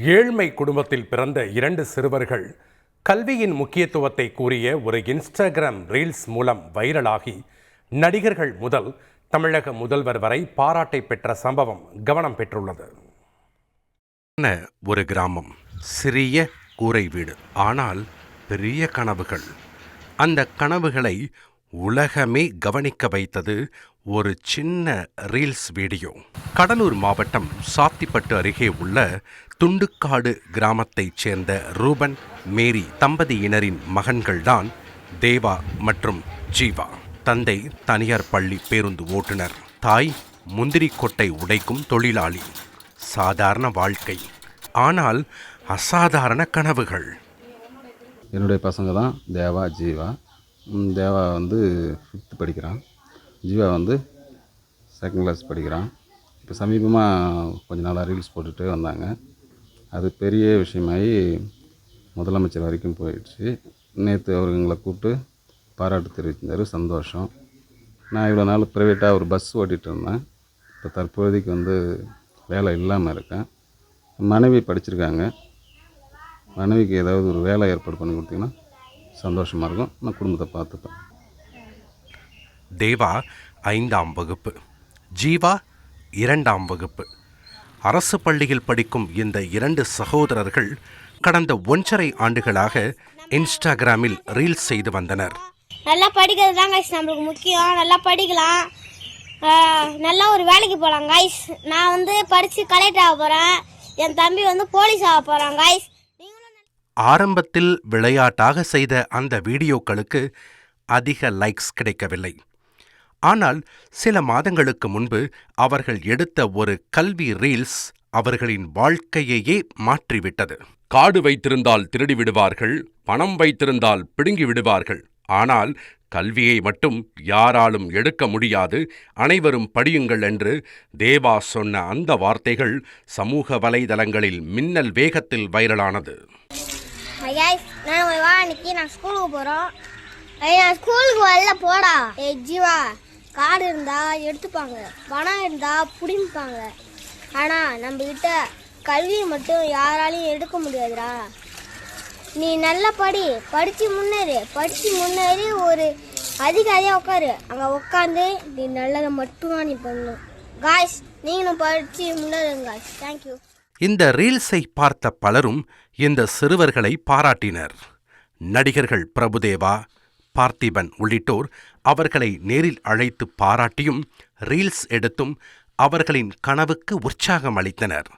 ஏழ்மை குடும்பத்தில் பிறந்த 2 சிறுவர்கள் கல்வியின் முக்கியத்துவத்தை கூறிய ஒரு இன்ஸ்டாகிராம் ரீல்ஸ் மூலம் வைரலாகி நடிகர்கள் முதல் தமிழக முதல்வர் வரை பாராட்டை பெற்ற சம்பவம் கவனம் பெற்றுள்ளது. ஒரு கிராமம், சிறிய கூரை வீடு, ஆனால் பெரிய கனவுகள். அந்த கனவுகளை உலகமே கவனிக்க வைத்தது ஒரு சின்ன ரீல்ஸ் வீடியோ. கடலூர் மாவட்டம் சாத்திப்பட்டு அருகே உள்ள துண்டுக்காடு கிராமத்தைச் சேர்ந்த ரூபன் மேரி தம்பதியினரின் மகன்கள்தான் தேவா மற்றும் ஜீவா. தந்தை தனியார் பள்ளி பேருந்து ஓட்டுநர், தாய் முந்திரி கொட்டை உடைக்கும் தொழிலாளி. சாதாரண வாழ்க்கை, ஆனால் அசாதாரண கனவுகள். என்னுடைய பசங்க தான் தேவா, ஜீவா. தேவா 5th படிக்கிறான், ஜீவா 2nd கிளாஸ் படிக்கிறான். இப்போ சமீபமாக கொஞ்ச நாளாக ரீல்ஸ் போட்டுகிட்டே வந்தாங்க. அது பெரிய விஷயமாகி முதலமைச்சர் வரைக்கும் போயிடுச்சு. நேற்று அவர் எங்களை கூப்பிட்டு பாராட்டு தெரிவிச்சிருந்தார். சந்தோஷம். நான் இவ்வளோ நாள் ப்ரைவேட்டாக ஒரு பஸ் ஓட்டிகிட்டு இருந்தேன். இப்போ தற்போதைக்கு வேலை இல்லாமல் இருக்கேன். மனைவி படிச்சிருக்காங்க. மனைவிக்கு ஏதாவது ஒரு வேலை ஏற்பாடு பண்ணி கொடுத்தீங்கன்னா சந்தோஷமாக இருக்கும். நான் குடும்பத்தை பார்த்துப்பேன். தேவா 5ஆம் வகுப்பு, ஜீவா 2ஆம் வகுப்பு. அரசு பள்ளியில் படிக்கும் இந்த 2 சகோதரர்கள் கடந்த 1.5 ஆண்டுகளாக இன்ஸ்டாகிராமில் ரீல்ஸ் செய்து வந்தனர். நல்லா படிக்கிறது தான் கைஸ் நம்மளுக்கு முக்கியம். நல்லா படிக்கலாம், நல்லா ஒரு வேலைக்கு போகலாம் கைஸ். நான் படித்து கலெக்டர் ஆக போகிறேன். என் தம்பி போலீஸ் ஆக போகிறான் கைஸ். ஆரம்பத்தில் விளையாட்டாக செய்த அந்த வீடியோக்களுக்கு அதிக லைக்ஸ் கிடைக்கவில்லை. ஆனால் சில மாதங்களுக்கு முன்பு அவர்கள் எடுத்த ஒரு கல்வி ரீல்ஸ் அவர்களின் வாழ்க்கையையே மாற்றிவிட்டது. காடு வைத்திருந்தால் திருடி விடுவார்கள், பணம் வைத்திருந்தால் பிடுங்கி விடுவார்கள், ஆனால் கல்வியை மட்டும் யாராலும் எடுக்க முடியாது, அனைவரும் படியுங்கள் என்று தேவா சொன்ன அந்த வார்த்தைகள் சமூக வலைதளங்களில் மின்னல் வேகத்தில் வைரலானது. நான் ஸ்கூலுக்கு போகிறோம். நான் ஸ்கூலுக்கு வரல போடா. ஜீவா, காடு இருந்தா எடுத்துப்பாங்க, பணம் இருந்தா பிடிப்பாங்க, ஆனா நம்ம கிட்ட கல்வி மட்டும் யாராலையும் எடுக்க முடியாதுடா. நீ நல்லா படிச்சு முன்னேறி ஒரு அதிகாரியாக உட்காரு. அங்கே உட்காந்து நீ நல்லதை மட்டும்தான் நீ பண்ணணும் காய்ஸ். நீங்களும் படிச்சு முன்னேறுங்க காய்ஸ். தேங்க்யூ. இந்த ரீல்ஸை பார்த்த பலரும் இந்த சிறுவர்களை பாராட்டினர். நடிகர்கள் பிரபுதேவா, பார்த்திபன் உள்ளிட்டோர் அவர்களை நேரில் அழைத்து பாராட்டியும் ரீல்ஸ் எடுத்தும் அவர்களின் கனவுக்கு உற்சாகம் அளித்தனர்.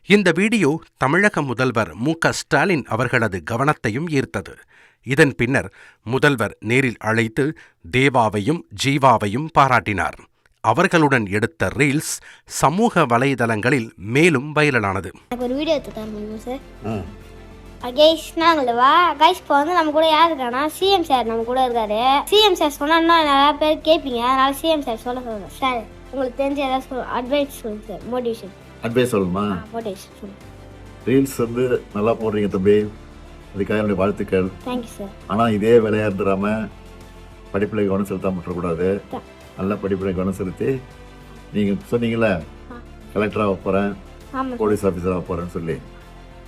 இந்த வீடியோ தமிழக முதல்வர் மு.க. ஸ்டாலின் அவர்களது கவனத்தையும் ஈர்த்தது. இதன் பின்னர் முதல்வர் நேரில் அழைத்து தேவாவையும் ஜீவாவையும் பாராட்டினார். அவர்களுடன் எடுத்த ரீல்ஸ் சமூக வலைதளங்களில் மேலும் வைரலானது. ஒரு வீடியோ எடுத்து தர முடியுமா சார்? Guys நாங்களவா guys. இப்போ நம்ம கூட யார் இருக்கானா, சிஎம் சார் நம்ம கூட இருக்காரு. சிஎம் சார் சொன்னா நிறைய பேர் கேட்பீங்க, அதனால சிஎம் சார் சொல்ல சார். உங்களுக்கு தெரிஞ்ச ஏதாவது அட்வைஸ் சொல்லுங்க சார். மோட்டிவேஷன் அட்வைஸ் சொல்லணுமா? மோட்டிவேஷன் சொல்லுங்க. ரீல்ஸ் நல்லா போடுறீங்க தம்பி, அதுக்காக என்னுடைய வாழ்த்துக்கள். Thank you sir. ஆனால் இதே வேலையாக இருந்துடாம படிப்பில் கவனம் செலுத்தாம விட்டுறக்கூடாது. நல்லா படிப்பில் கவனம் செலுத்தி, நீங்கள் சொன்னீங்களே கலெக்டராக போகிறேன், போலீஸ் ஆஃபீஸராக போகிறேன்னு சொல்லி,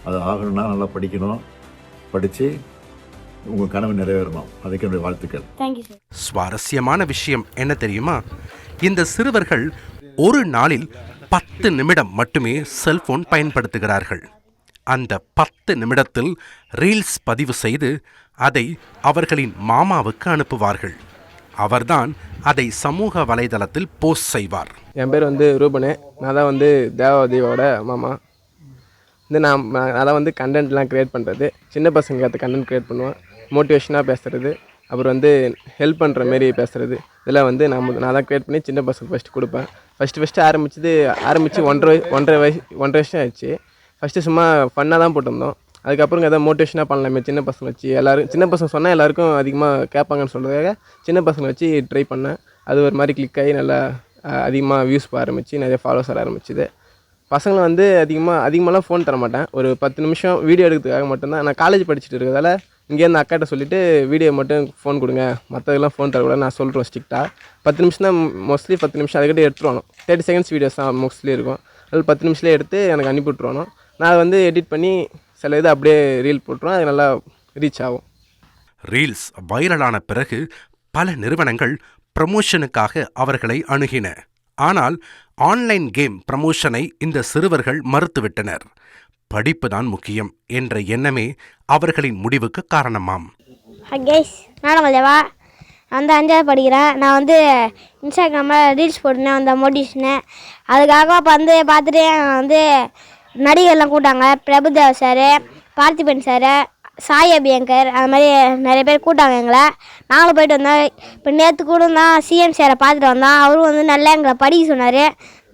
அது ஆகணும்னா நல்லா படிக்கணும். படித்து உங்கள் கனவு நிறைவேறணும். அதுக்கு என்னுடைய வாழ்த்துக்கள். Thank you sir. சுவாரஸ்யமான விஷயம் என்ன தெரியுமா? இந்த சிறுவர்கள் ஒரு நாளில் 10 நிமிடம் மட்டுமே செல்போன் பயன்படுத்துகிறார்கள். அந்த 10 நிமிடத்தில் ரீல்ஸ் பதிவு செய்து அதை அவர்களின் மாமாவுக்கு அனுப்புவார்கள். அவர்தான் அதை சமூக வலைதளத்தில் போஸ்ட் செய்வார். என் பேர் ரூபனு. நான் தான் தேவாதேவோட மாமா. நான் அதான் கண்டென்ட்லாம் க்ரியேட் பண்ணுறது, சின்ன பசங்க கண்டென்ட் க்ரியேட் பண்ணுவேன். மோட்டிவேஷனாக பேசுகிறது, அப்புறம் ஹெல்ப் பண்ணுற மாரி பேசுகிறது. இதெல்லாம் நான் தான் க்ரியேட் பண்ணி சின்ன பசங்க ஃபஸ்ட்டு கொடுப்பேன். ஃபஸ்ட்டு ஆரம்பித்து 1.5 வருஷம் ஆயிடுச்சு. ஃபஸ்ட்டு சும்மா ஃபன்னாக தான் போட்டிருந்தோம். அதுக்கப்புறம் எதாவது மோட்டிவேஷனாக பண்ணலாமே சின்ன பசங்க வச்சு. எல்லோரும் சின்ன பசங்க சொன்னால் எல்லாருக்கும் அதிகமாக கேட்பாங்கன்னு சொல்கிறதுக்காக சின்ன பசங்களை வச்சு ட்ரை பண்ணேன். அது ஒரு மாதிரி கிளிக் ஆகி நல்லா அதிகமாக வியூஸ் போக ஆரம்பிச்சு, நிறைய ஃபாலோவர்ஸ் வர ஆரம்பிச்சுது. பசங்களை அதிகமாகலாம் ஃபோன் தர மாட்டேன். ஒரு 10 நிமிஷம் வீடியோ எடுக்கிறதுக்காக மட்டும்தான். நான் காலேஜ் படிச்சுட்டு இருக்கிறதால இங்கேருந்து அக்காட்ட சொல்லிவிட்டு வீடியோ மட்டும் ஃபோன் கொடுங்க, மற்றதெல்லாம் ஃபோன் தரக்கூடாது நான் சொல்கிறோம் ஸ்ட்ரிக்டாக. 10 நிமிஷம் தான் மோஸ்ட்லி, 10 நிமிஷம் அதுக்கிட்ட எடுத்துருவானோ. 30 செகண்ட்ஸ் வீடியோஸ் தான் மோஸ்ட்லி இருக்கும். அதில் 10 நிமிஷத்துலேயே எடுத்து எனக்கு அனுப்பி விட்ருவானோ. நான் வந்து எடிட் பண்ணி சில இது அப்படியே ரீல் போட்டுருவேன், அது நல்லா ரீச் ஆகும். ரீல்ஸ் வைரலான பிறகு பல நிறுவனங்கள் ப்ரமோஷனுக்காக அவர்களை அணுகின. ஆனால் ஆன்லைன் கேம் ப்ரமோஷனை இந்த சிறுவர்கள் மறுத்துவிட்டனர். படிப்புதான் முக்கியம் என்ற எண்ணமே அவர்களின் முடிவுக்கு காரணமாம். கைஸ், நான் தேவா, நான் வந்து 5வது படிக்கிறேன். நான் வந்து இன்ஸ்டாகிராமில் ரீல்ஸ் போட்டுனேன், அந்த மோட்டிவேஷனு. அதுக்காக வந்து பார்த்துட்டு வந்து நடிகர்லாம் கூட்டாங்க. பிரபுதேவா சார், பார்த்திபன் சார், சாய் அபியங்கர், அது மாதிரி நிறைய பேர் கூட்டாங்க எங்களை. நாங்களும் போயிட்டு வந்தோம். இப்போ நேற்று கூட தான் சிஎம் சாரை பார்த்துட்டு வந்தோம். அவரும் வந்து நல்லா எங்களை படிக்க சொன்னார்.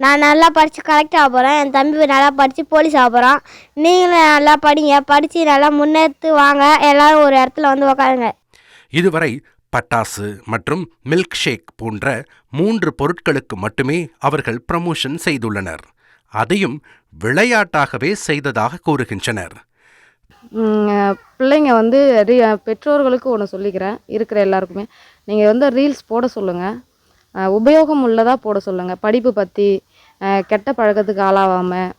நான் நல்லா படித்து கலெக்ட் ஆக போகிறேன், என் தம்பி நல்லா படித்து போலீஸ் ஆக போகிறான். நீங்களும் நல்லா படிங்க, படித்து நல்லா முன்னேற்று வாங்க, எல்லோரும் ஒரு இடத்துல வந்து உக்காருங்க. இதுவரை பட்டாசு மற்றும் மில்க் ஷேக் போன்ற 3 பொருட்களுக்கு மட்டுமே அவர்கள் ப்ரமோஷன் செய்துள்ளனர். அதையும் விளையாட்டாகவே செய்ததாக கூறுகின்றனர். பிள்ளைங்க வந்து பெற்றோர்களுக்கு ஒன்று சொல்லிக்கிறேன், இருக்கிற எல்லாருக்குமே, நீங்கள் வந்து ரீல்ஸ் போட சொல்லுங்கள், உபயோகம் உள்ளதாக போட சொல்லுங்கள். படிப்பு பற்றி, கெட்ட பழக்கத்துக்கு ஆளாகாமல்,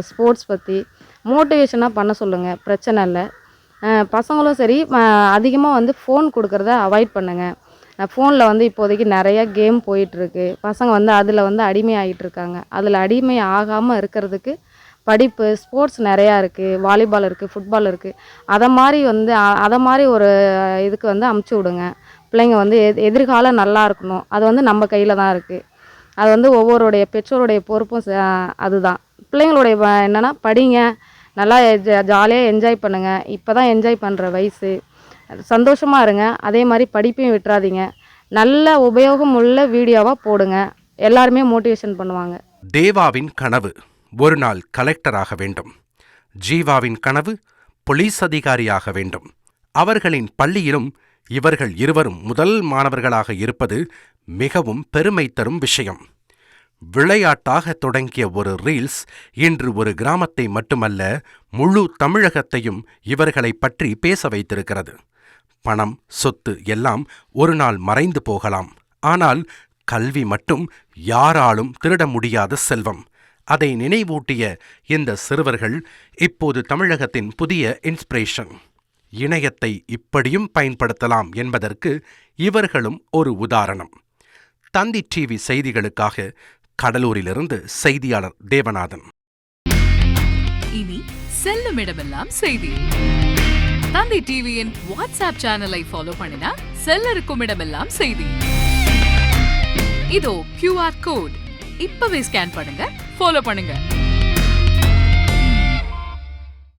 ஸ்போர்ட்ஸ் பற்றி மோட்டிவேஷனாக பண்ண சொல்லுங்கள், பிரச்சனை இல்லை. பசங்களும் சரி, அதிகமாக வந்து ஃபோன் கொடுக்குறத அவாய்ட் பண்ணுங்கள். ஃபோனில் வந்து இப்போதைக்கு நிறைய கேம் போயிட்டுருக்கு. பசங்க வந்து அதில் வந்து அடிமையாகிட்டு இருக்காங்க. அதில் அடிமை ஆகாமல் இருக்கிறதுக்கு படிப்பு, ஸ்போர்ட்ஸ் நிறையா இருக்குது, வாலிபால் இருக்குது, ஃபுட்பால் இருக்குது. அதை மாதிரி ஒரு இதுக்கு வந்து அமுச்சு விடுங்க. பிள்ளைங்க வந்து எதிர்காலம் நல்லா இருக்கணும். அது வந்து நம்ம கையில் தான் இருக்குது. அது வந்து ஒவ்வொருடைய பெற்றோருடைய பொறுப்பும் அதுதான். பிள்ளைங்களுடைய என்னென்னா, படிங்க, நல்லா ஜாலியாக என்ஜாய் பண்ணுங்கள். இப்போ தான் என்ஜாய் பண்ணுற வயசு, சந்தோஷமாக இருங்க. அதே மாதிரி படிப்பையும் விட்டுறாதீங்க. நல்ல உபயோகம் உள்ள வீடியோவாக போடுங்க, எல்லாருமே மோட்டிவேஷன் பண்ணுவாங்க. தேவாவின் கனவு ஒரு நாள் கலெக்டராக வேண்டும். ஜீவாவின் கனவு போலீஸ் அதிகாரியாக வேண்டும். அவர்களின் பள்ளியிலும் இவர்கள் இருவரும் முதல் மாணவர்களாக இருப்பது மிகவும் பெருமை தரும் விஷயம். விளையாட்டாக தொடங்கிய ஒரு ரீல்ஸ் இன்று ஒரு கிராமத்தை மட்டுமல்ல, முழு தமிழகத்தையும் இவர்களை பற்றி பேச வைத்திருக்கிறது. பணம், சொத்து எல்லாம் ஒரு நாள் மறைந்து போகலாம். ஆனால் கல்வி மட்டும் யாராலும் திருட முடியாத செல்வம். அதை நினைவூட்டிய இந்த சிறுவர்கள் இப்போது தமிழகத்தின் புதிய இன்ஸ்பிரேஷன். இணையத்தை இப்படியும் பயன்படுத்தலாம் என்பதற்கு இவர்களும் ஒரு உதாரணம். தந்தி டிவி செய்திகளுக்காக கடலூரிலிருந்து செய்தியாளர் தேவநாதன். இனி செல்லும் இடமெல்லாம் செய்தி. தந்தி டிவியின் வாட்ஸ்அப் சேனலை ஃபாலோ பண்ணினா செல்ல இருக்கும் இடமெல்லாம் செய்தி. இதோ QR கோட், இப்பவே ஸ்கேன் பண்ணுங்க, ஃபாலோ பண்ணுங்க.